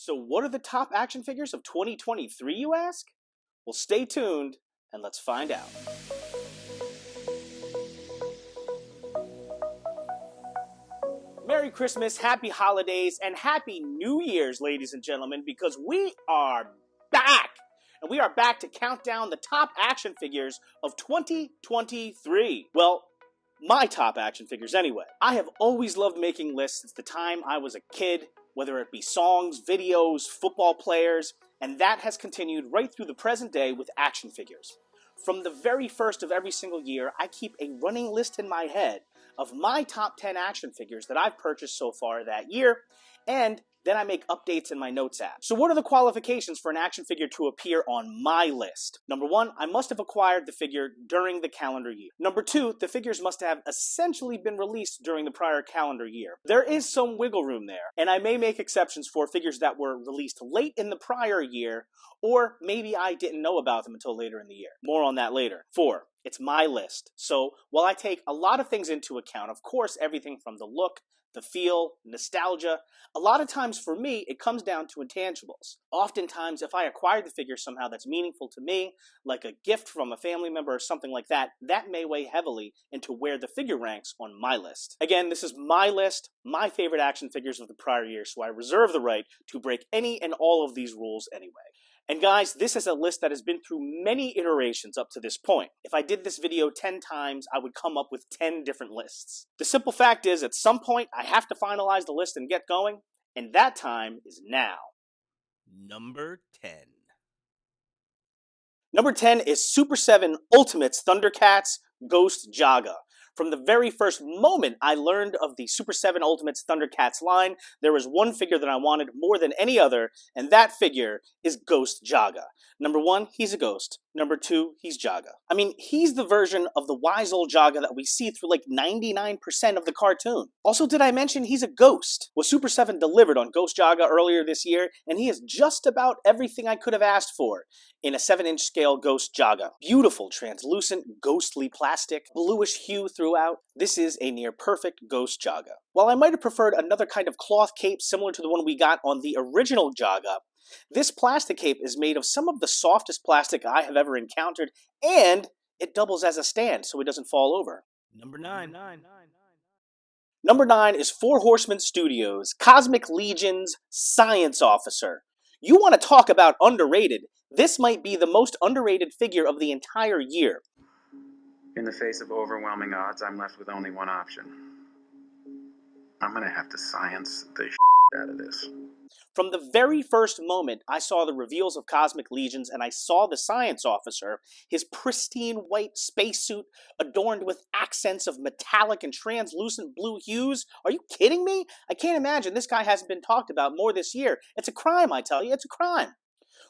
So what are the top action figures of 2023, you ask? Well, stay tuned and let's find out. Merry Christmas, Happy Holidays, and Happy New Year's, ladies and gentlemen, because we are back! And we are back to count down the top action figures of 2023. Well, my top action figures anyway. I have always loved making lists since the time I was a kid, whether it be songs, videos, football players, and that has continued right through the present day with action figures. From the very first of every single year, I keep a running list in my head of my top 10 action figures that I've purchased so far that year, and then I make updates in my notes app. So what are the qualifications for an action figure to appear on my list? Number one, I must have acquired the figure during the calendar year. Number two, the figures must have essentially been released during the prior calendar year. There is some wiggle room there, and I may make exceptions for figures that were released late in the prior year, or maybe I didn't know about them until later in the year. More on that later. 4. It's my list. So while I take a lot of things into account, of course, everything from the look, the feel, nostalgia, a lot of times for me, it comes down to intangibles. Oftentimes, if I acquired the figure somehow that's meaningful to me, like a gift from a family member or something like that, that may weigh heavily into where the figure ranks on my list. Again, this is my list, my favorite action figures of the prior year, so I reserve the right to break any and all of these rules anyway. And guys, this is a list that has been through many iterations up to this point. If I did this video 10 times, I would come up with 10 different lists. The simple fact is, at some point, I have to finalize the list and get going, and that time is now. Number 10. Number 10 is Super 7 Ultimates Thundercats Ghost Jaga. From the very first moment I learned of the Super 7 Ultimates Thundercats line, there was one figure that I wanted more than any other, and that figure is Ghost Jaga. Number one, he's a ghost. Number two, he's Jaga. I mean, he's the version of the wise old Jaga that we see through like 99% of the cartoon. Also, did I mention he's a ghost? Well, Super 7 delivered on Ghost Jaga earlier this year, and he is just about everything I could have asked for in a 7-inch scale Ghost Jaga. Beautiful, translucent, ghostly plastic, bluish hue throughout. This is a near perfect Ghost Jaga. While I might have preferred another kind of cloth cape similar to the one we got on the original Jaga, this plastic cape is made of some of the softest plastic I have ever encountered, and it doubles as a stand so it doesn't fall over. Number 9. Number 9 is 4 Horsemen Studios, Cosmiclegions Science Officer. You want to talk about underrated? This might be the most underrated figure of the entire year. In the face of overwhelming odds, I'm left with only one option. I'm gonna have to science the out of this. From the very first moment I saw the reveals of Cosmiclegions and I saw the Science Officer, his pristine white spacesuit adorned with accents of metallic and translucent blue hues. Are you kidding me? I can't imagine this guy hasn't been talked about more this year. It's a crime, I tell you, it's a crime.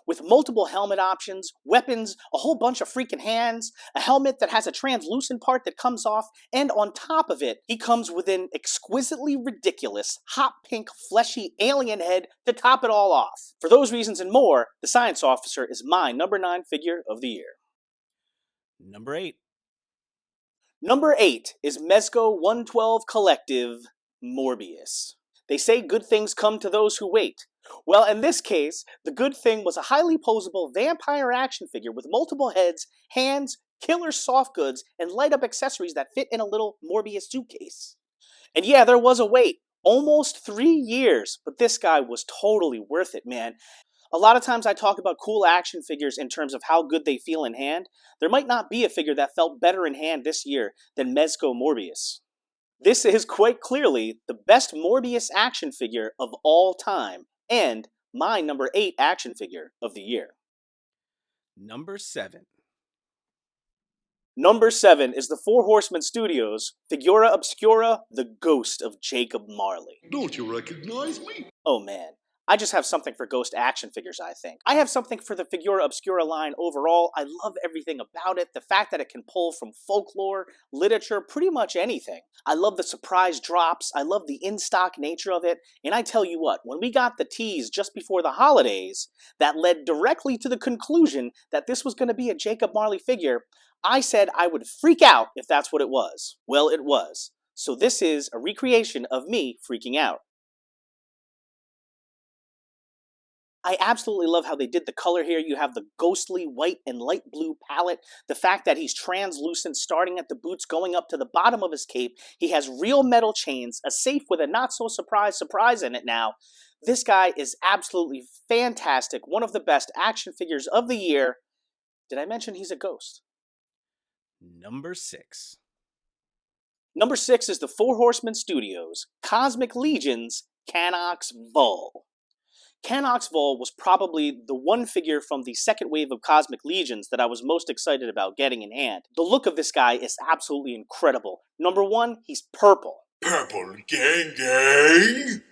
With multiple helmet options, weapons, a whole bunch of freaking hands, a helmet that has a translucent part that comes off, and on top of it, he comes with an exquisitely ridiculous, hot pink, fleshy alien head to top it all off. For those reasons and more, the Science Officer is my number 9 figure of the year. Number 8. Number 8 is Mezco 112 Collective Morbius. They say good things come to those who wait. Well, in this case, the good thing was a highly posable vampire action figure with multiple heads, hands, killer soft goods, and light-up accessories that fit in a little Morbius suitcase. And yeah, there was a wait. Almost 3 years, but this guy was totally worth it, man. A lot of times I talk about cool action figures in terms of how good they feel in hand. There might not be a figure that felt better in hand this year than Mezco Morbius. This is quite clearly the best Morbius action figure of all time, and my number 8 action figure of the year. Number 7. Number 7 is the 4 Horsemen Studios, Figura Obscura, the Ghost of Jacob Marley. Don't you recognize me? Oh man, I just have something for ghost action figures, I think. I have something for the Figura Obscura line overall. I love everything about it. The fact that it can pull from folklore, literature, pretty much anything. I love the surprise drops. I love the in-stock nature of it. And I tell you what, when we got the tease just before the holidays, that led directly to the conclusion that this was going to be a Jacob Marley figure, I said I would freak out if that's what it was. Well, it was. So this is a recreation of me freaking out. I absolutely love how they did the color here. You have the ghostly white and light blue palette. The fact that he's translucent starting at the boots going up to the bottom of his cape. He has real metal chains, a safe with a not so surprise in it now. This guy is absolutely fantastic. One of the best action figures of the year. Did I mention he's a ghost? Number 6. Number 6 is the Four Horsemen Studios Cosmic Legions Ken Oxv. Ken Oxv was probably the one figure from the second wave of Cosmic Legions that I was most excited about getting in hand. The look of this guy is absolutely incredible. Number 1, he's purple. Purple gang gang.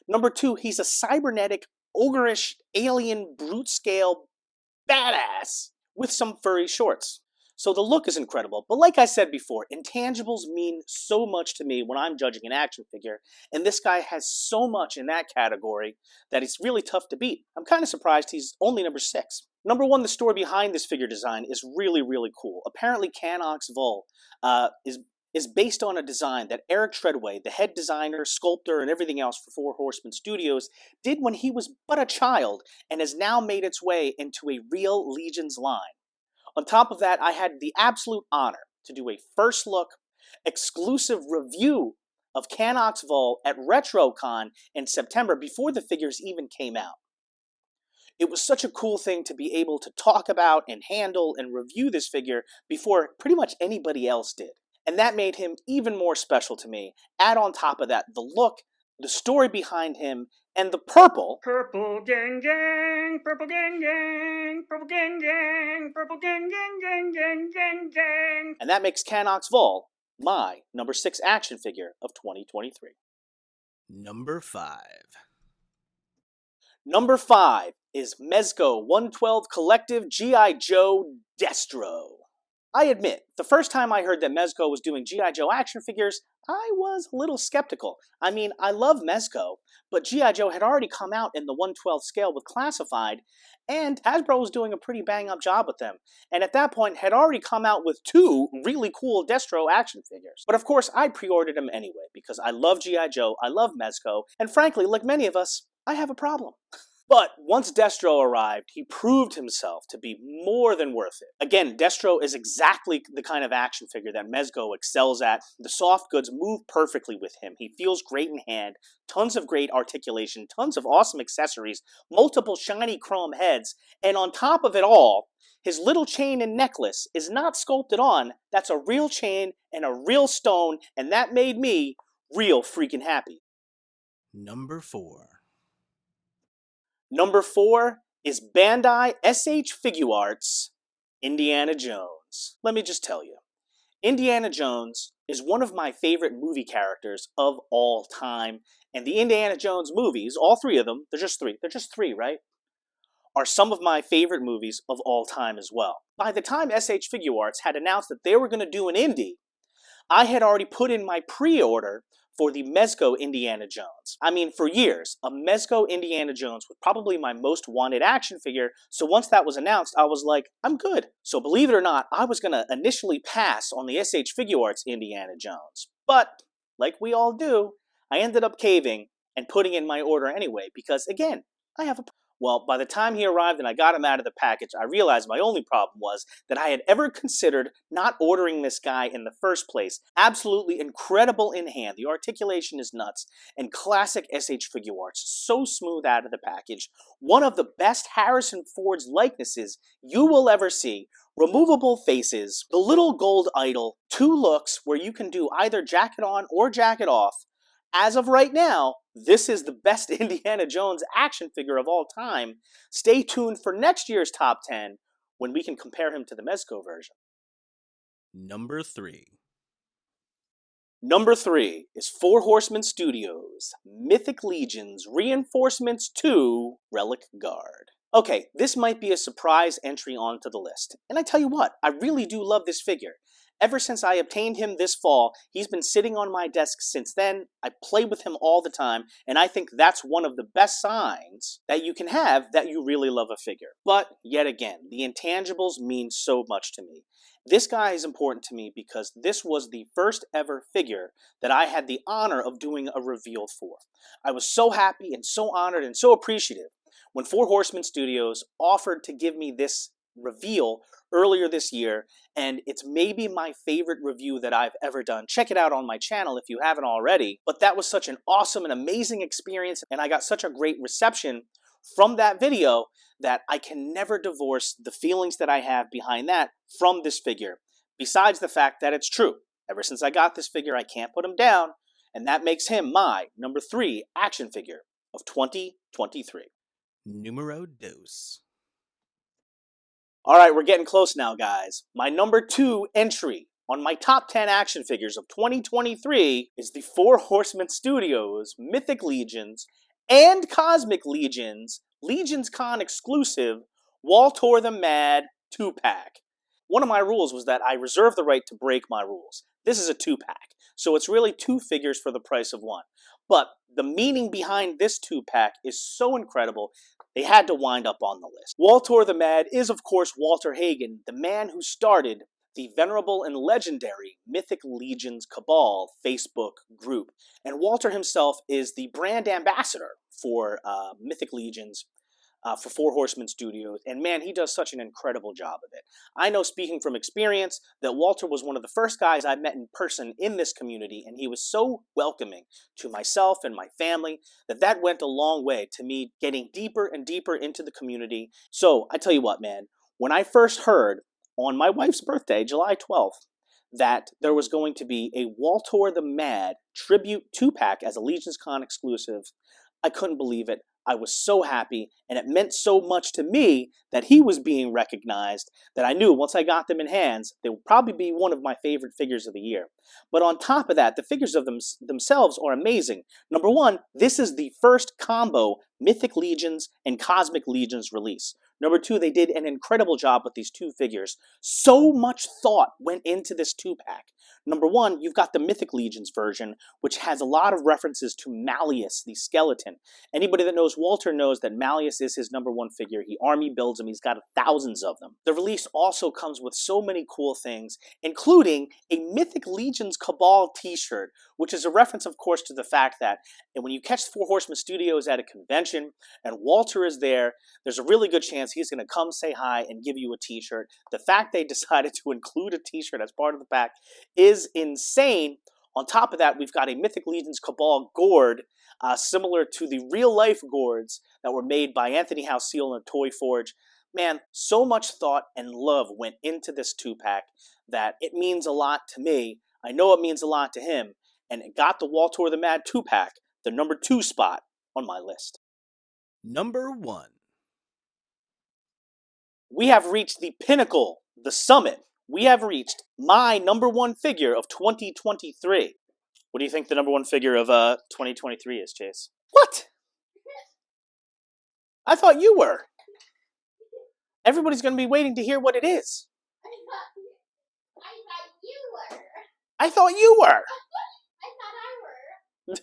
Number 2, he's a cybernetic, ogreish, alien, brute scale badass with some furry shorts. So the look is incredible, but like I said before, intangibles mean so much to me when I'm judging an action figure, and this guy has so much in that category that it's really tough to beat. I'm kind of surprised he's only number 6. Number 1, the story behind this figure design is really, really cool. Apparently Ken Oxv is based on a design that Eric Treadway, the head designer, sculptor, and everything else for Four Horsemen Studios, did when he was but a child and has now made its way into a real Legions line. On top of that, I had the absolute honor to do a first look, exclusive review of Ken Oxv at RetroCon in September before the figures even came out. It was such a cool thing to be able to talk about and handle and review this figure before pretty much anybody else did. And that made him even more special to me. Add on top of that the look, the story behind him, and the purple. Purple gang gang, purple gang gang, purple gang gang, purple gang gang gang gang gang gang. And that makes Ken Oxv my number 6 action figure of 2023. Number 5. Number 5 is Mezco 112 Collective G.I. Joe Destro. I admit, the first time I heard that Mezco was doing G.I. Joe action figures, I was a little skeptical. I mean, I love Mezco, but G.I. Joe had already come out in the 112 scale with Classified, and Hasbro was doing a pretty bang-up job with them. And at that point, had already come out with 2 really cool Destro action figures. But of course, I pre-ordered them anyway, because I love G.I. Joe, I love Mezco, and frankly, like many of us, I have a problem. But once Destro arrived, he proved himself to be more than worth it. Again, Destro is exactly the kind of action figure that Mezco excels at. The soft goods move perfectly with him. He feels great in hand, tons of great articulation, tons of awesome accessories, multiple shiny chrome heads, and on top of it all, his little chain and necklace is not sculpted on. That's a real chain and a real stone, and that made me real freaking happy. Number 4. Number 4 is Bandai SH Figuarts Indiana Jones. Let me just tell you, Indiana Jones is one of my favorite movie characters of all time, and the Indiana Jones movies, all 3 of them, they're just 3, right? Are some of my favorite movies of all time as well. By the time SH Figuarts had announced that they were going to do an indie, I had already put in my pre-order for the Mezco Indiana Jones. I mean, for years, a Mezco Indiana Jones was probably my most wanted action figure, so once that was announced, I was like, I'm good. So believe it or not, I was gonna initially pass on the SH Figuarts Indiana Jones. But, like we all do, I ended up caving and putting in my order anyway, because again, I have a... Well, by the time he arrived and I got him out of the package, I realized my only problem was that I had ever considered not ordering this guy in the first place. Absolutely incredible in hand. The articulation is nuts. And classic SH Figuarts, so smooth out of the package. One of the best Harrison Ford's likenesses you will ever see. Removable faces, the little gold idol, 2 looks where you can do either jacket on or jacket off. As of right now, this is the best Indiana Jones action figure of all time. Stay tuned for next year's top 10 when we can compare him to the Mezco version. Number 3. Number 3 is Four Horsemen Studios Mythic Legions Reinforcements 2 Relic Guard. Okay, this might be a surprise entry onto the list. And I tell you what, I really do love this figure. Ever since I obtained him this fall, he's been sitting on my desk since then. I play with him all the time, and I think that's one of the best signs that you can have that you really love a figure. But, yet again, the intangibles mean so much to me. This guy is important to me because this was the first ever figure that I had the honor of doing a reveal for. I was so happy and so honored and so appreciative when Four Horsemen Studios offered to give me this reveal earlier this year, and it's maybe my favorite review that I've ever done. Check it out on my channel if you haven't already. But that was such an awesome and amazing experience, and I got such a great reception from that video that I can never divorce the feelings that I have behind that from this figure. Besides the fact that it's true. Ever since I got this figure, I can't put him down, and that makes him my number 3 action figure of 2023. Numero dos. All right, we're getting close now, guys. My number 2 entry on my top 10 action figures of 2023 is the Four Horsemen Studios Mythic Legions and Cosmic Legions, Legions Con exclusive, Walt the Mad 2-pack. One of my rules was that I reserve the right to break my rules. This is a 2-pack, so it's really 2 figures for the price of 1. But the meaning behind this 2-pack is so incredible, they had to wind up on the list. Walt the Mad is, of course, Walter Hagen, the man who started the venerable and legendary Mythic Legions Cabal Facebook group. And Walter himself is the brand ambassador for Mythic Legions, for Four Horsemen Studios, and man, he does such an incredible job of it. I know, speaking from experience, that Walter was one of the first guys I met in person in this community, and he was so welcoming to myself and my family that went a long way to me getting deeper and deeper into the community. So, I tell you what, man, when I first heard on my wife's birthday, July 12th, that there was going to be a Walter the Mad tribute 2-pack as a Legions Con exclusive, I couldn't believe it. I was so happy, and it meant so much to me that he was being recognized that I knew once I got them in hands, they would probably be one of my favorite figures of the year. But on top of that, the figures of themselves are amazing. Number 1, this is the first combo Mythic Legions and Cosmic Legions release. Number 2, they did an incredible job with these 2 figures. So much thought went into this 2-pack. Number 1, you've got the Mythic Legions version, which has a lot of references to Malleus, the skeleton. Anybody that knows Walter knows that Malleus is his number 1 figure. He army builds them. He's got thousands of them. The release also comes with so many cool things, including a Mythic Legions Cabal t-shirt, which is a reference, of course, to the fact that when you catch Four Horsemen Studios at a convention and Walter is there, there's a really good chance he's going to come say hi and give you a t-shirt. The fact they decided to include a t-shirt as part of the pack is insane. On top of that, we've got a Mythic Legions Cabal gourd, similar to the real-life gourds that were made by Anthony House Seal and Toy Forge. Man, so much thought and love went into this 2-pack that it means a lot to me. I know it means a lot to him, and it got the Walter the Mad 2-pack, the number 2 spot on my list. Number 1. We have reached the pinnacle, the summit. We have reached my number 1 figure of 2023. What do you think the number 1 figure of 2023 is, Chase? What? I thought you were. Everybody's going to be waiting to hear what it is. I thought you were. I thought you were. I thought I were.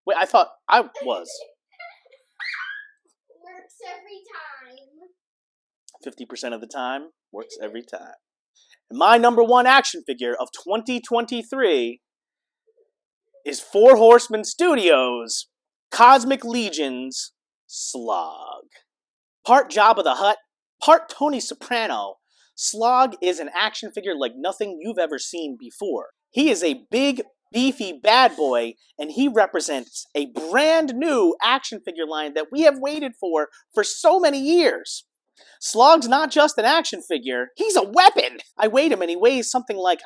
Wait, I thought I was. Works every time. 50% of the time, works every time. And my number 1 action figure of 2023 is Four Horsemen Studios Cosmic Legions Slog. Part Jabba the Hutt, part Tony Soprano, Slog is an action figure like nothing you've ever seen before. He is a big, beefy bad boy, and he represents a brand new action figure line that we have waited for so many years. Slog's not just an action figure, he's a weapon! I weighed him and he weighs something like,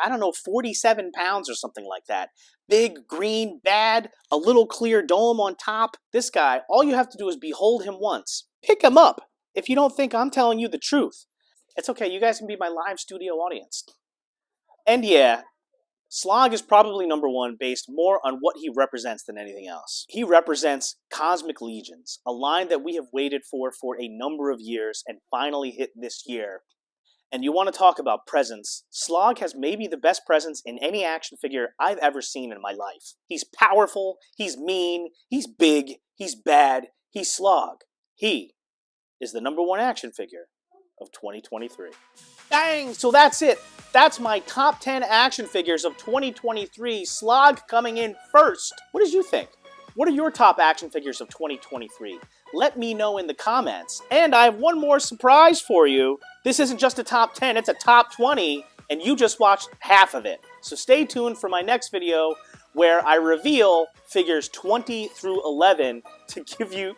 47 pounds or something like that. Big, green, bad, a little clear dome on top. This guy, all you have to do is behold him once. Pick him up if you don't think I'm telling you the truth. It's okay, you guys can be my live studio audience. And yeah, Slog is probably number 1 based more on what he represents than anything else. He represents Cosmic Legions, a line that we have waited for a number of years and finally hit this year. And you want to talk about presence, Slog has maybe the best presence in any action figure I've ever seen in my life. He's powerful, he's mean, he's big, he's bad, he's Slog. He is the number 1 action figure of 2023. Dang, so that's it. That's my top 10 action figures of 2023. Slog coming in first. What did you think? What are your top action figures of 2023? let me know in the comments. And I have one more surprise for you. This isn't just a top 10, it's a top 20, and you just watched half of it. So stay tuned for my next video where I reveal figures 20 through 11 to give you...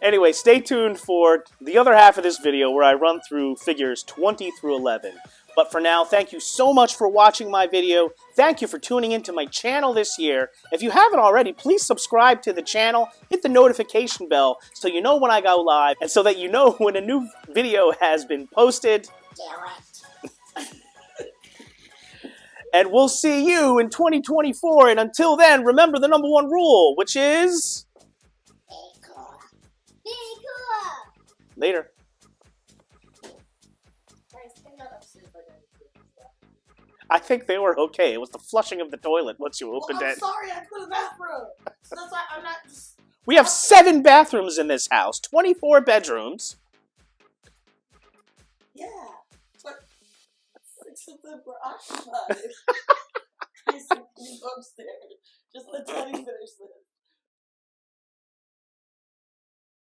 Anyway, stay tuned for the other half of this video where I run through figures 20 through 11. But for now, thank you so much for watching my video. Thank you for tuning into my channel this year. If you haven't already, please subscribe to the channel, hit the notification bell so you know when I go live, and so that you know when a new video has been posted. And we'll see you in 2024, and until then, remember the #1 rule, which is... Be cool. Later. I think they were okay. It was the flushing of the toilet once you opened it. I'm sorry, I put a bathroom. So that's why I'm not just... We have 7 bathrooms in this house, 24 bedrooms. Yeah, but 6 of them were occupied. Basically upstairs. Just let Teddy finish this.